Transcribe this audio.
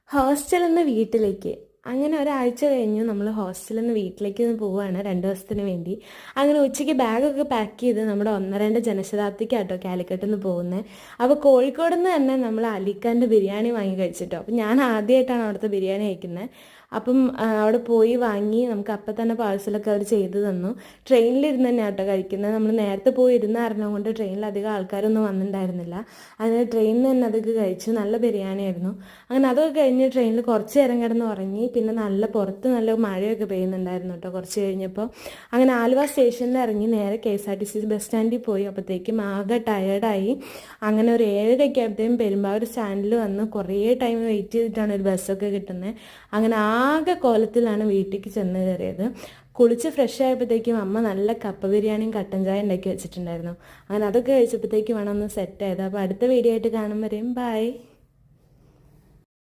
ഹോസ്റ്റലിൽ നിന്ന് വീട്ടിലേക്ക് അങ്ങനെ ഒരാഴ്ച കഴിഞ്ഞു നമ്മൾ ഹോസ്റ്റലിൽ നിന്ന് വീട്ടിലേക്ക് പോവുകയാണ് 2 ദിവസത്തിന് വേണ്ടി. അങ്ങനെ ഉച്ചയ്ക്ക് ബാഗൊക്കെ പാക്ക് ചെയ്ത് നമ്മുടെ 1-2 ജനശതാബ്ദിക്കാട്ടോ കാലിക്കട്ടിൽ നിന്ന് പോകുന്നത്. അപ്പോൾ കോഴിക്കോട് നിന്ന് തന്നെ നമ്മൾ അലിഖാൻ്റെ ബിരിയാണി വാങ്ങി കഴിച്ചിട്ടോ. അപ്പോൾ ഞാൻ ആദ്യമായിട്ടാണ് അവിടുത്തെ ബിരിയാണി കഴിക്കുന്നത്. അപ്പം അവിടെ പോയി വാങ്ങി നമുക്ക് അപ്പം തന്നെ പാഴ്സലൊക്കെ അവർ ചെയ്ത് തന്നു. ട്രെയിനിലിരുന്ന് തന്നെ കേട്ടോ കഴിക്കുന്നത്. നമ്മൾ നേരത്തെ പോയി ഇരുന്ന കാരണം കൊണ്ട് ട്രെയിനിൽ അധികം ആൾക്കാരൊന്നും വന്നിട്ടുണ്ടായിരുന്നില്ല. അങ്ങനെ ട്രെയിനിൽ തന്നെ അതൊക്കെ കഴിച്ചു. നല്ല ബിരിയാണി ആയിരുന്നു. അങ്ങനെ അതൊക്കെ കഴിഞ്ഞ് ട്രെയിനിൽ കുറച്ച് നേരം കിടന്ന് ഉറങ്ങി. പിന്നെ പുറത്ത് നല്ല മഴയൊക്കെ പെയ്യുന്നുണ്ടായിരുന്നു കേട്ടോ കുറച്ച് കഴിഞ്ഞപ്പോൾ. അങ്ങനെ ആലുവ സ്റ്റേഷനിൽ ഇറങ്ങി നേരെ KSRTC ബസ് സ്റ്റാൻഡിൽ പോയി. അപ്പോഴത്തേക്കും ആകെ ടയേർഡായി. അങ്ങനെ ഒരു 7:30 ആയപ്പോഴത്തേക്കും പെരുമ്പാവൂർ സ്റ്റാൻഡിൽ വന്ന് കുറേ ടൈം വെയിറ്റ് ചെയ്തിട്ടാണ് ഒരു ബസ്സൊക്കെ കിട്ടുന്നത്. അങ്ങനെ ആകെ കോലത്തിലാണ് വീട്ടിലേക്ക് ചെന്ന് കയറിയത്. കുളിച്ച് ഫ്രഷ് ആയപ്പോഴത്തേക്കും അമ്മ നല്ല കപ്പ ബിരിയാണിയും കട്ടൻ ചായ ഉണ്ടാക്കി വെച്ചിട്ടുണ്ടായിരുന്നു. അങ്ങനെ അതൊക്കെ കഴിച്ചപ്പോഴത്തേക്കും വേണം ഒന്ന് സെറ്റ് ആയത്. അപ്പോൾ അടുത്ത വീഡിയോ ആയിട്ട് കാണും വരെയും ബൈ.